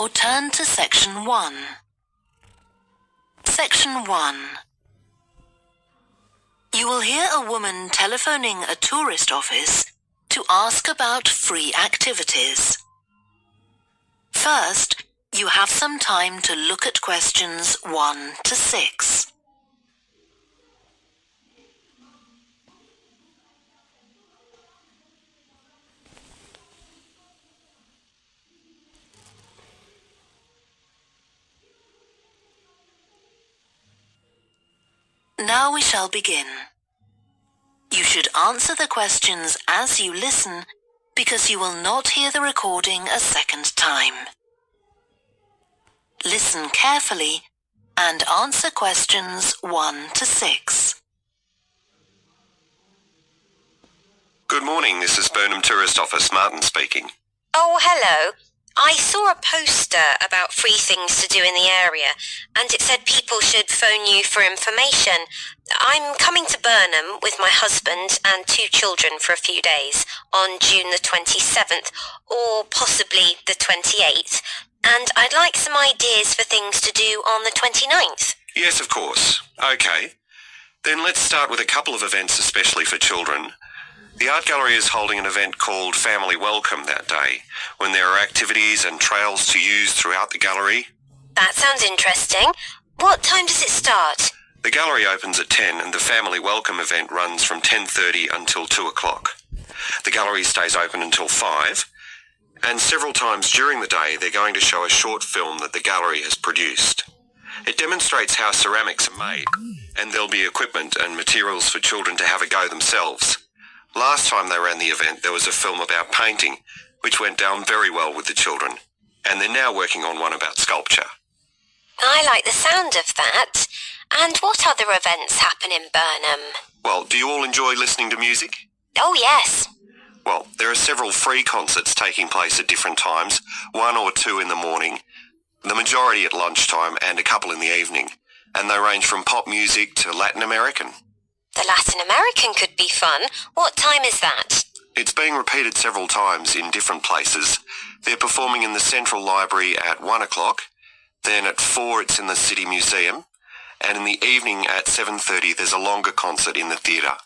or turn to Section 1. Section 1. You will hear a woman telephoning a tourist office to ask about free activities. First, you have some time to look at questions 1 to 6. Now we shall begin. You should answer the questions as you listen because you will not hear the recording a second time. Listen carefully and answer questions 1 to 6. Good morning, this is Burnham Tourist Office, Martin speaking. Oh, hello. I saw a poster about free things to do in the area, and it said people should phone you for information. I'm coming to Burnham with my husband and 2 children for a few days on June the 27th, or possibly the 28th, and I'd like some ideas for things to do on the 29th. Yes, of course. Okay. Then let's start with a couple of events especially for children. The art gallery is holding an event called Family Welcome that day, when there are activities and trails to use throughout the gallery. That sounds interesting. What time does it start? The gallery opens at 10 and the Family Welcome event runs from 10:30 until 2 o'clock. The gallery stays open until 5, and several times during the day they're going to show a short film that the gallery has produced. It demonstrates how ceramics are made, and there'll be equipment and materials for children to have a go themselves. Last time they ran the event, there was a film about painting, which went down very well with the children, and they're now working on one about sculpture. I like the sound of that. And what other events happen in Burnham? Well, do you all enjoy listening to music? Oh, yes. Well, there are several free concerts taking place at different times, 1 or 2 in the morning, the majority at lunchtime and a couple in the evening, and they range from pop music to Latin American. The Latin American could be fun. What time is that? It's being repeated several times in different places. They're performing in the Central Library at 1 o'clock, then at 4 it's in the City Museum, and in the evening at 7:30 there's a longer concert in the theatre.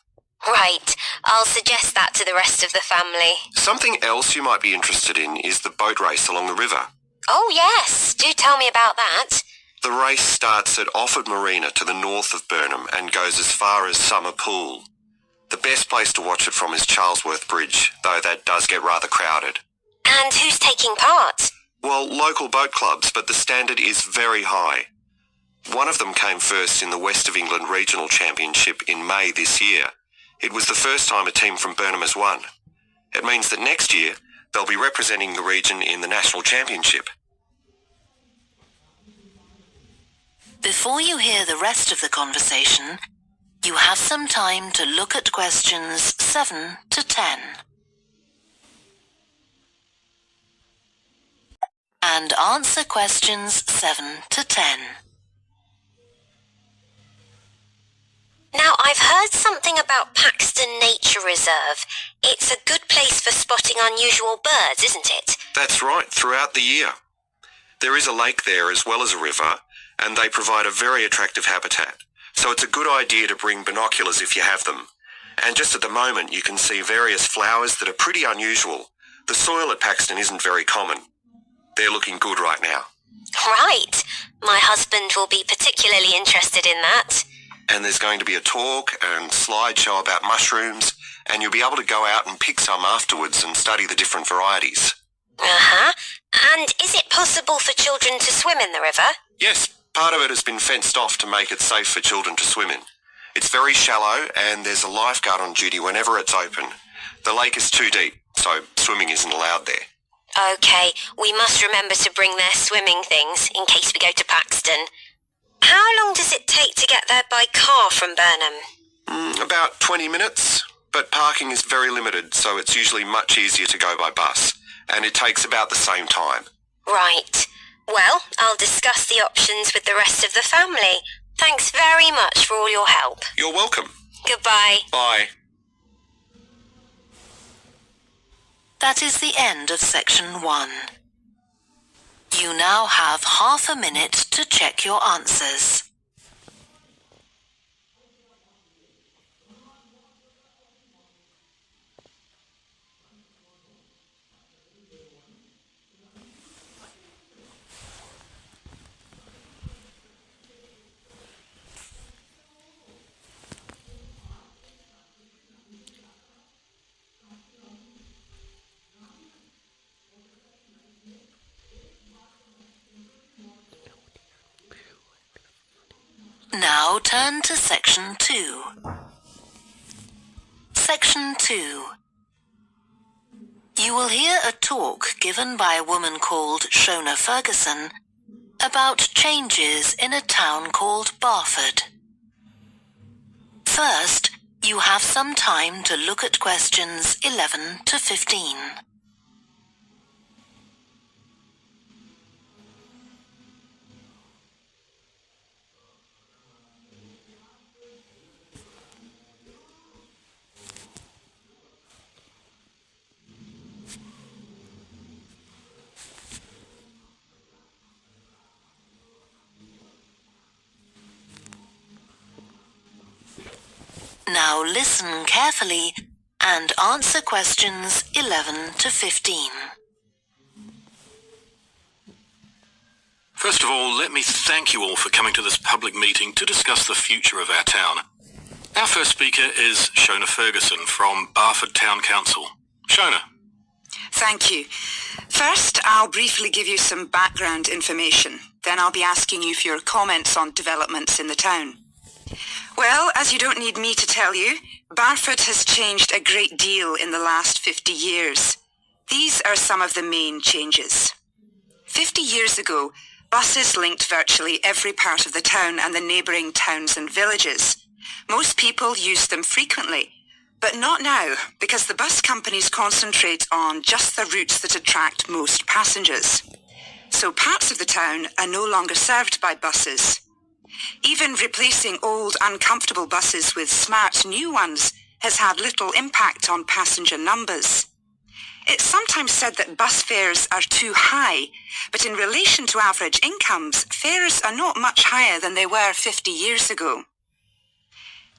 Right. I'll suggest that to the rest of the family. Something else you might be interested in is the boat race along the river. Oh, yes. Do tell me about that. The race starts at Offord Marina to the north of Burnham and goes as far as Summer Pool. The best place to watch it from is Charlesworth Bridge, though that does get rather crowded. And who's taking part? Well, local boat clubs, but the standard is very high. One of them came first in the West of England Regional Championship in May this year. It was the first time a team from Burnham has won. It means that next year they'll be representing the region in the National Championship. Before you hear the rest of the conversation, you have some time to look at questions 7 to 10. And answer questions 7 to 10. Now, I've heard something about Paxton Nature Reserve. It's a good place for spotting unusual birds, isn't it? That's right, throughout the year. There is a lake there as well as a river, and they provide a very attractive habitat. So it's a good idea to bring binoculars if you have them. And just at the moment you can see various flowers that are pretty unusual. The soil at Paxton isn't very common. They're looking good right now. Right. My husband will be particularly interested in that. And there's going to be a talk and slideshow about mushrooms, and you'll be able to go out and pick some afterwards and study the different varieties. Uh-huh. And is it possible for children to swim in the river? Yes, part of it has been fenced off to make it safe for children to swim in. It's very shallow, and there's a lifeguard on duty whenever it's open. The lake is too deep, so swimming isn't allowed there. Okay, we must remember to bring their swimming things in case we go to Paxton. How long does it take to get there by car from Burnham? About 20 minutes, but parking is very limited, so it's usually much easier to go by bus, and it takes about the same time. Right. Well, I'll discuss the options with the rest of the family. Thanks very much for all your help. You're welcome. Goodbye. Bye. That is the end of section 1. You now have half a minute to check your answers. Now turn to Section 2. Section 2. You will hear a talk given by a woman called Shona Ferguson about changes in a town called Barford. First, you have some time to look at questions 11 to 15. Now listen carefully and answer questions 11 to 15. First of all, let me thank you all for coming to this public meeting to discuss the future of our town. Our first speaker is Shona Ferguson from Barford Town Council. Shona. Thank you. First, I'll briefly give you some background information. Then I'll be asking you for your comments on developments in the town. Well, as you don't need me to tell you, Barford has changed a great deal in the last 50 years. These are some of the main changes. 50 years ago, buses linked virtually every part of the town and the neighbouring towns and villages. Most people used them frequently, but not now, because the bus companies concentrate on just the routes that attract most passengers. So parts of the town are no longer served by buses. Even replacing old, uncomfortable buses with smart new ones has had little impact on passenger numbers. It's sometimes said that bus fares are too high, but in relation to average incomes, fares are not much higher than they were 50 years ago.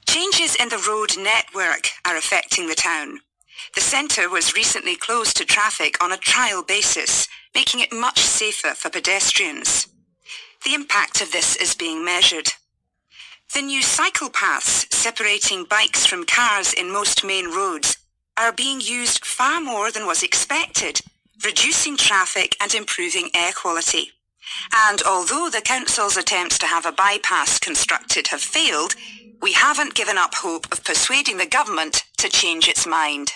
Changes in the road network are affecting the town. The centre was recently closed to traffic on a trial basis, making it much safer for pedestrians. The impact of this is being measured. The new cycle paths separating bikes from cars in most main roads are being used far more than was expected, reducing traffic and improving air quality. And although the council's attempts to have a bypass constructed have failed, we haven't given up hope of persuading the government to change its mind.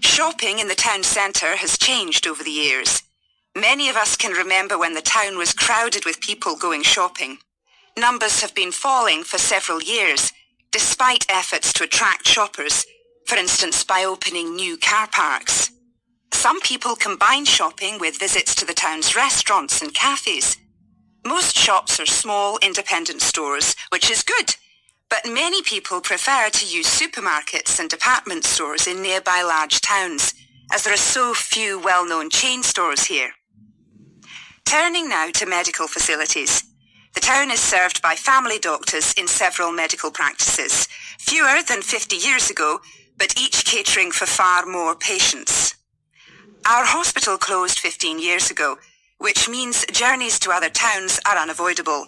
Shopping in the town centre has changed over the years. Many of us can remember when the town was crowded with people going shopping. Numbers have been falling for several years, despite efforts to attract shoppers, for instance by opening new car parks. Some people combine shopping with visits to the town's restaurants and cafes. Most shops are small, independent stores, which is good, but many people prefer to use supermarkets and department stores in nearby large towns, as there are so few well-known chain stores here. Turning now to medical facilities. The town is served by family doctors in several medical practices, fewer than 50 years ago, but each catering for far more patients. Our hospital closed 15 years ago, which means journeys to other towns are unavoidable.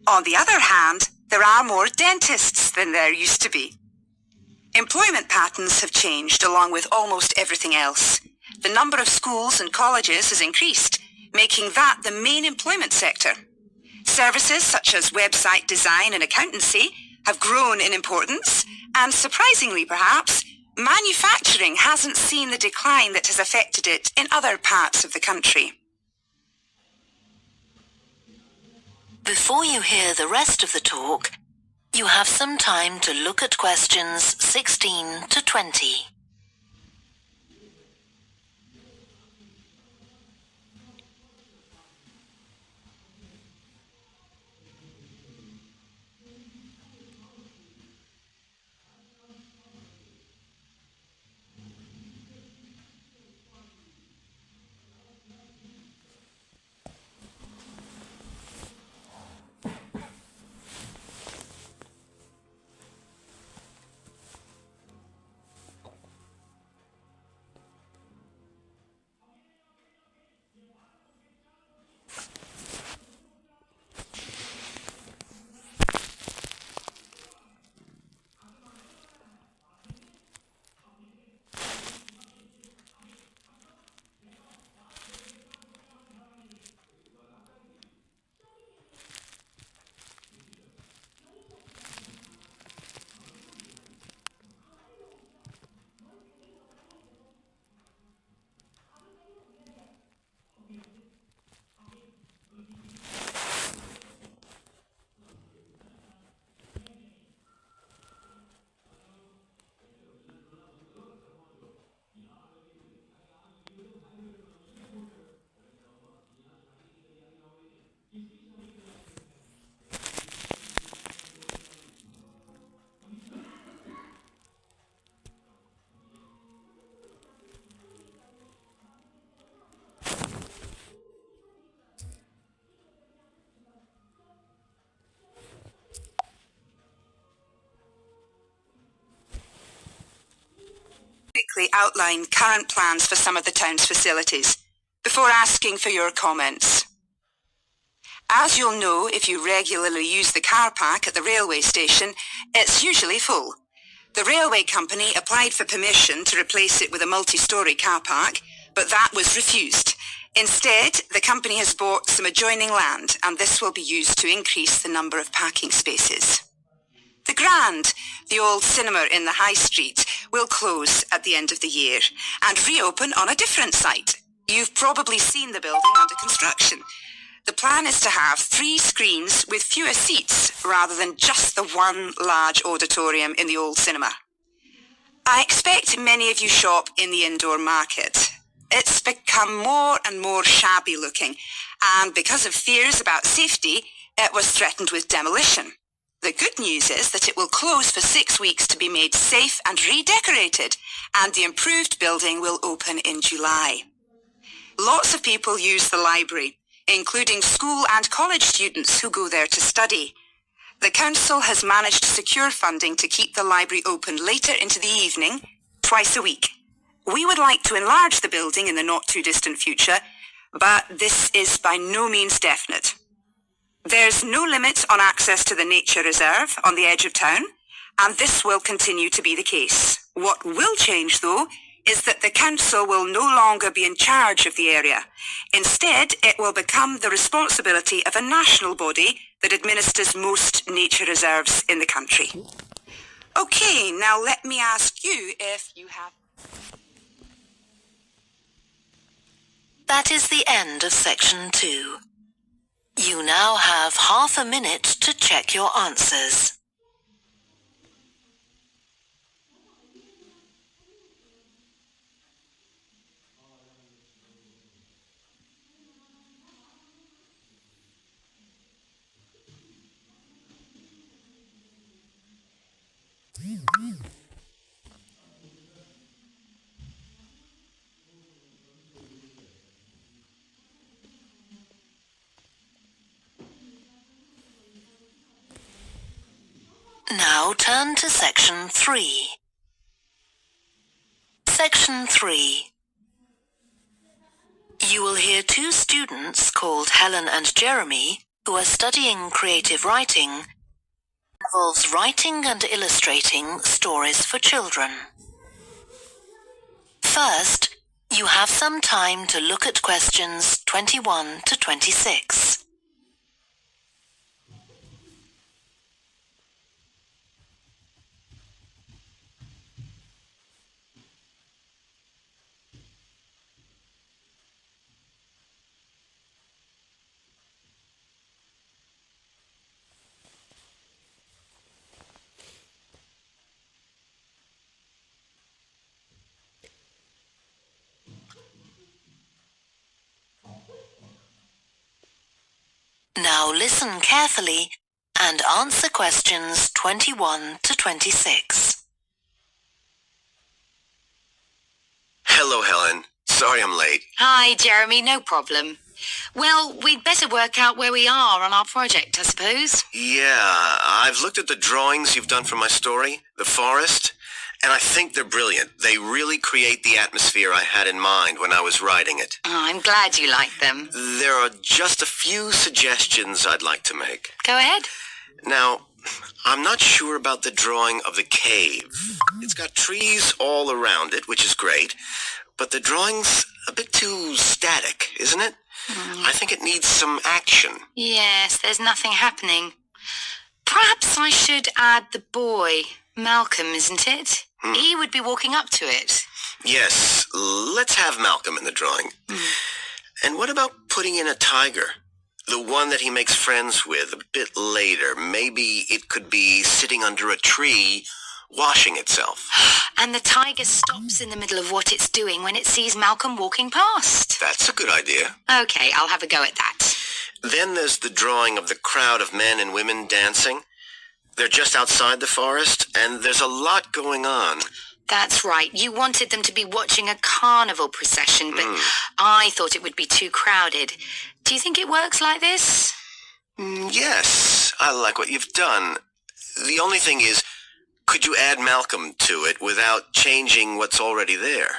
On the other hand, there are more dentists than there used to be. Employment patterns have changed along with almost everything else. The number of schools and colleges has increased, making that the main employment sector. Services such as website design and accountancy have grown in importance, and surprisingly perhaps, manufacturing hasn't seen the decline that has affected it in other parts of the country. Before you hear the rest of the talk, you have some time to look at questions 16 to 20. outline current plans for some of the town's facilities before asking for your comments. As you'll know if you regularly use the car park at the railway station, it's usually full. The railway company applied for permission to replace it with a multi-storey car park, but that was refused. Instead, the company has bought some adjoining land, and this will be used to increase the number of parking spaces. The Grand, the old cinema in the High Street, will close at the end of the year and reopen on a different site. You've probably seen the building under construction. The plan is to have 3 screens with fewer seats rather than just the one large auditorium in the old cinema. I expect many of you shop in the indoor market. It's become more and more shabby looking, and because of fears about safety, it was threatened with demolition. The good news is that it will close for 6 weeks to be made safe and redecorated, and the improved building will open in July. Lots of people use the library, including school and college students who go there to study. The council has managed to secure funding to keep the library open later into the evening, twice a week. We would like to enlarge the building in the not-too-distant future, but this is by no means definite. There's no limit on access to the nature reserve on the edge of town, and this will continue to be the case. What will change, though, is that the council will no longer be in charge of the area. Instead, it will become the responsibility of a national body that administers most nature reserves in the country. Okay, now let me ask you if you have... That is the end of section 2. You now have half a minute to check your answers. Now turn to section 3. Section 3. You will hear 2 students called Helen and Jeremy who are studying creative writing. It involves writing and illustrating stories for children. First, you have some time to look at questions 21 to 26. Now listen carefully and answer questions 21 to 26. Hello, Helen. Sorry I'm late. Hi, Jeremy, no problem. Well, we'd better work out where we are on our project, I suppose. Yeah, I've looked at the drawings you've done for my story, The Forest, and I think they're brilliant. They really create the atmosphere I had in mind when I was writing it. Oh, I'm glad you like them. There are just a few suggestions I'd like to make. Go ahead. Now, I'm not sure about the drawing of the cave. It's got trees all around it, which is great, but the drawing's a bit too static, isn't it? I think it needs some action. Yes, there's nothing happening. Perhaps I should add the boy. Malcolm, isn't it? He would be walking up to it. Yes, let's have Malcolm in the drawing. And what about putting in a tiger? The one that he makes friends with a bit later. Maybe it could be sitting under a tree, washing itself. And the tiger stops in the middle of what it's doing when it sees Malcolm walking past. That's a good idea. Okay, I'll have a go at that. Then there's the drawing of the crowd of men and women dancing. They're just outside the forest, and there's a lot going on. That's right. You wanted them to be watching a carnival procession, but I thought it would be too crowded. Do you think it works like this? Yes, I like what you've done. The only thing is, could you add Malcolm to it without changing what's already there?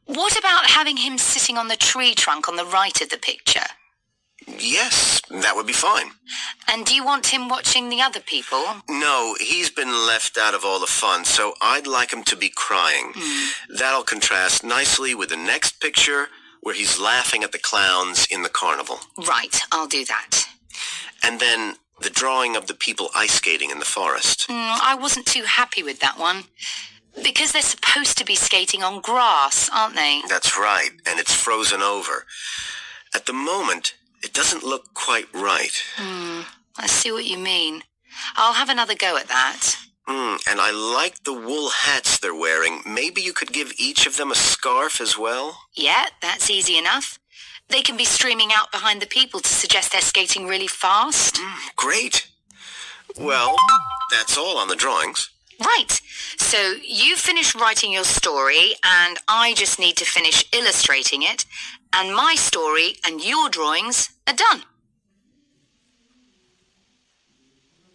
What about having him sitting on the tree trunk on the right of the picture? Yes, that would be fine. And do you want him watching the other people? No, he's been left out of all the fun, so I'd like him to be crying. That'll contrast nicely with the next picture where he's laughing at the clowns in the carnival. Right, I'll do that. And then the drawing of the people ice skating in the forest. I wasn't too happy with that one. Because they're supposed to be skating on grass, aren't they? That's right, and it's frozen over. At the moment, it doesn't look quite right. I see what you mean. I'll have another go at that. And I like the wool hats they're wearing. Maybe you could give each of them a scarf as well? Yeah, that's easy enough. They can be streaming out behind the people to suggest they're skating really fast. Great. Well, that's all on the drawings. Right. So you finish writing your story, and I just need to finish illustrating it, and my story and your drawings are done.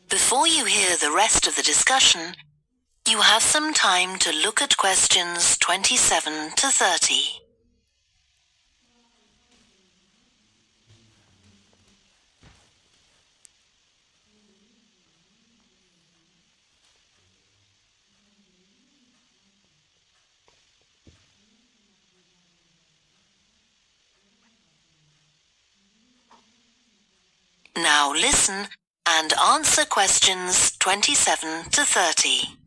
Before you hear the rest of the discussion, you have some time to look at questions 27 to 30. Now listen and answer questions 27 to 30.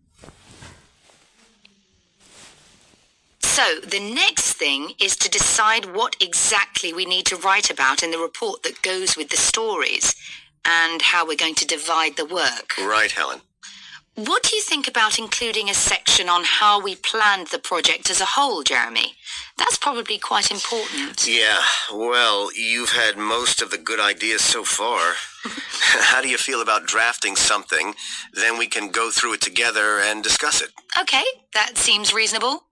So the next thing is to decide what exactly we need to write about in the report that goes with the stories, and how we're going to divide the work. Right, Helen. What do you think about including a section on how we planned the project as a whole, Jeremy? That's probably quite important. Yeah, well, you've had most of the good ideas so far. How do you feel about drafting something? Then we can go through it together and discuss it. Okay, that seems reasonable.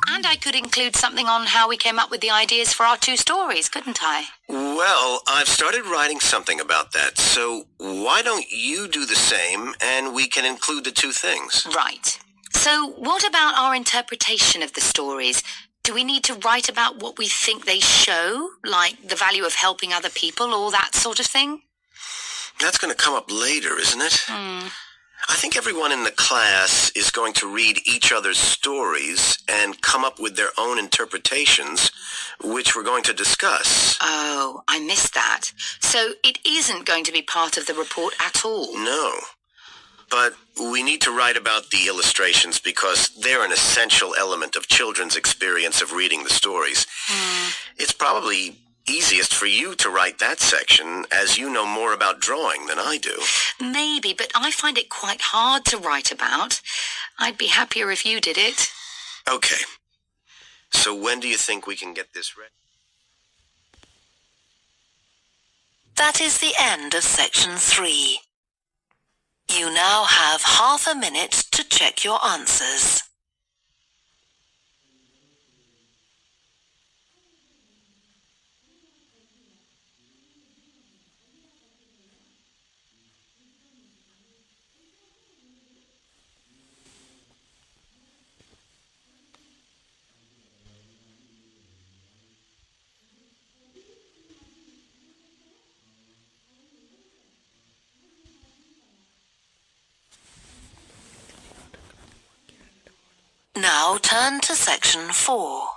And I could include something on how we came up with the ideas for our two stories, couldn't I? Well, I've started writing something about that, so why don't you do the same and we can include the two things? Right. So what about our interpretation of the stories? Do we need to write about what we think they show, like the value of helping other people or that sort of thing? That's going to come up later, isn't it? I think everyone in the class is going to read each other's stories and come up with their own interpretations, which we're going to discuss. Oh, I missed that. So it isn't going to be part of the report at all? No. But we need to write about the illustrations because they're an essential element of children's experience of reading the stories. It's probably easiest for you to write that section, as you know more about drawing than I do. Maybe, but I find it quite hard to write about. I'd be happier if you did it. Okay. So when do you think we can get this ready? That is the end of section 3. You now have half a minute to check your answers. Now turn to section 4.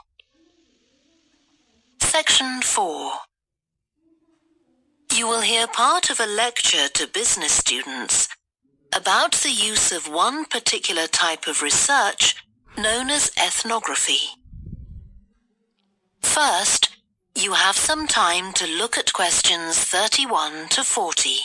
Section 4. You will hear part of a lecture to business students about the use of one particular type of research known as ethnography. First, you have some time to look at questions 31 to 40.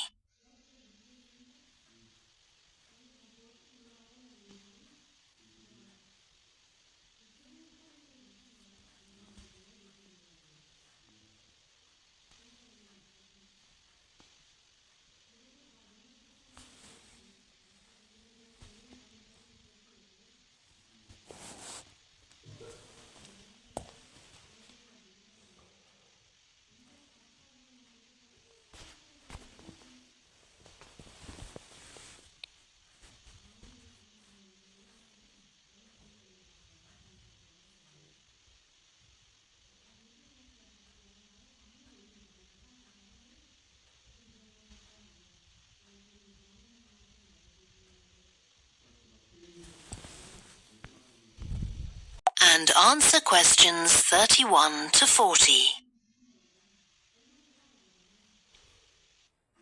and answer questions 31 to 40.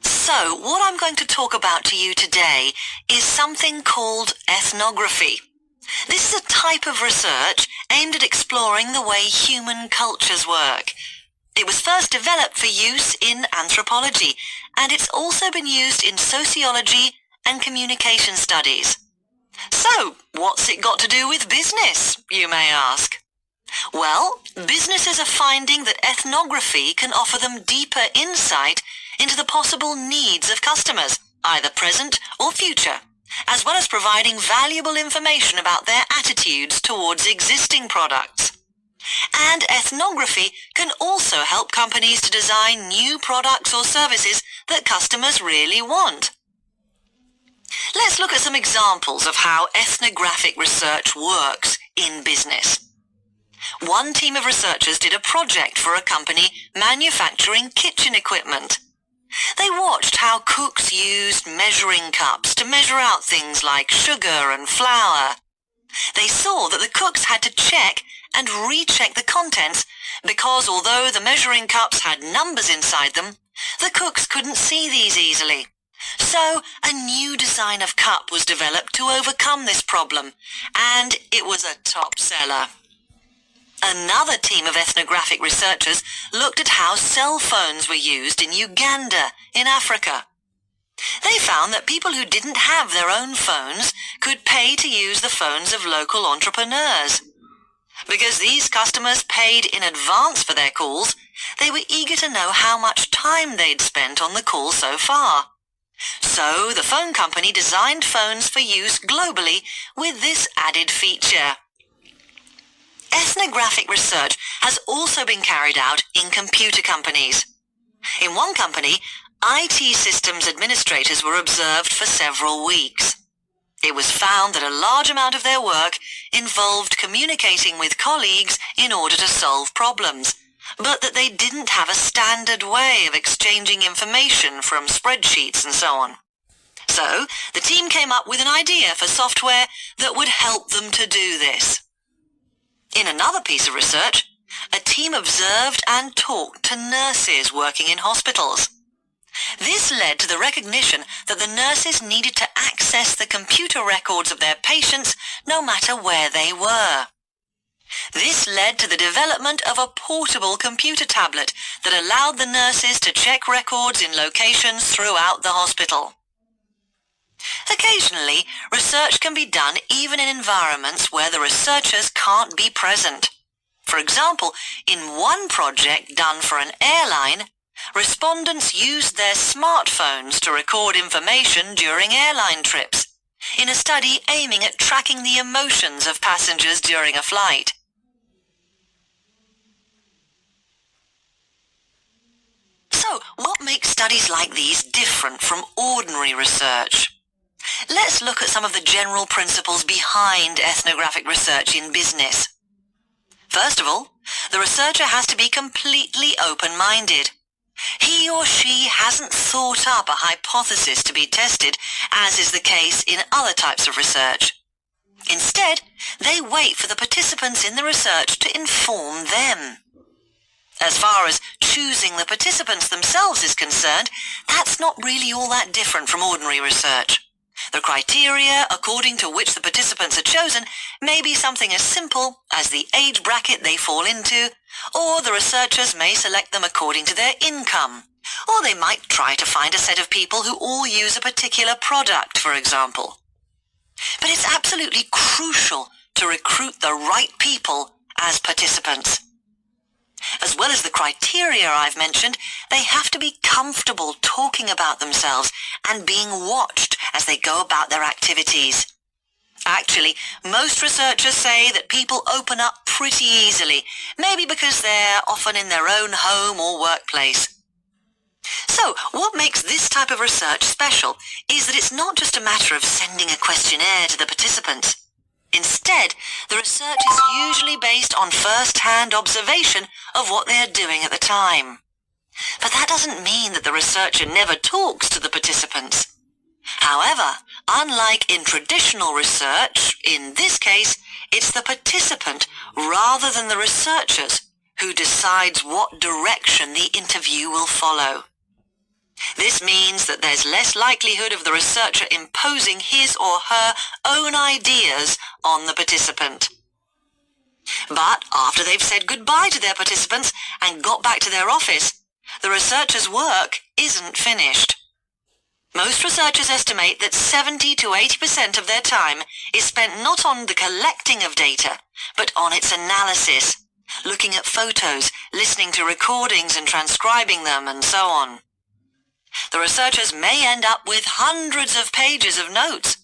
So, what I'm going to talk about to you today is something called ethnography. This is a type of research aimed at exploring the way human cultures work. It was first developed for use in anthropology, and it's also been used in sociology and communication studies. So, what's it got to do with business, you may ask? Well, businesses are finding that ethnography can offer them deeper insight into the possible needs of customers, either present or future, as well as providing valuable information about their attitudes towards existing products. And ethnography can also help companies to design new products or services that customers really want. Let's look at some examples of how ethnographic research works in business. One team of researchers did a project for a company manufacturing kitchen equipment. They watched how cooks used measuring cups to measure out things like sugar and flour. They saw that the cooks had to check and recheck the contents because although the measuring cups had numbers inside them, the cooks couldn't see these easily. So a new design of cup was developed to overcome this problem, and it was a top seller. Another team of ethnographic researchers looked at how cell phones were used in Uganda, in Africa. They found that people who didn't have their own phones could pay to use the phones of local entrepreneurs. Because these customers paid in advance for their calls, they were eager to know how much time they'd spent on the call so far. So the phone company designed phones for use globally with this added feature. Ethnographic research has also been carried out in computer companies. In one company, IT systems administrators were observed for several weeks. It was found that a large amount of their work involved communicating with colleagues in order to solve problems, but that they didn't have a standard way of exchanging information from spreadsheets and so on. So, the team came up with an idea for software that would help them to do this. In another piece of research, a team observed and talked to nurses working in hospitals. This led to the recognition that the nurses needed to access the computer records of their patients no matter where they were. This led to the development of a portable computer tablet that allowed the nurses to check records in locations throughout the hospital. Occasionally, research can be done even in environments where the researchers can't be present. For example, in one project done for an airline, respondents used their smartphones to record information during airline trips, in a study aiming at tracking the emotions of passengers during a flight. So, what makes studies like these different from ordinary research? Let's look at some of the general principles behind ethnographic research in business. First of all, the researcher has to be completely open-minded. He or she hasn't thought up a hypothesis to be tested, as is the case in other types of research. Instead, they wait for the participants in the research to inform them. As far as choosing the participants themselves is concerned, that's not really all that different from ordinary research. The criteria according to which the participants are chosen may be something as simple as the age bracket they fall into, or the researchers may select them according to their income, or they might try to find a set of people who all use a particular product, for example. But it's absolutely crucial to recruit the right people as participants. As well as the criteria I've mentioned, they have to be comfortable talking about themselves and being watched as they go about their activities. Actually, most researchers say that people open up pretty easily, maybe because they're often in their own home or workplace. So, what makes this type of research special is that it's not just a matter of sending a questionnaire to the participants. Instead, the research is usually based on first-hand observation of what they are doing at the time. But that doesn't mean that the researcher never talks to the participants. However, unlike in traditional research, in this case, It's the participant rather than the researchers who decides what direction the interview will follow. This means that there's less likelihood of the researcher imposing his or her own ideas on the participant. But after they've said goodbye to their participants and got back to their office, the researcher's work isn't finished. Most researchers estimate that 70 to 80% of their time is spent not on the collecting of data, but on its analysis, looking at photos, listening to recordings and transcribing them, and so on. The researchers may end up with hundreds of pages of notes.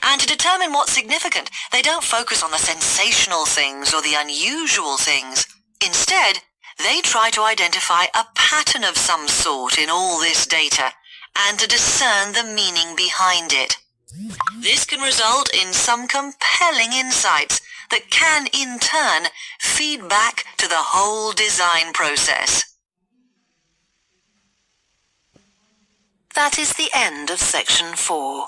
And to determine what's significant, they don't focus on the sensational things or the unusual things. Instead, they try to identify a pattern of some sort in all this data and to discern the meaning behind it. This can result in some compelling insights that can, in turn, feed back to the whole design process. That is the end of section 4.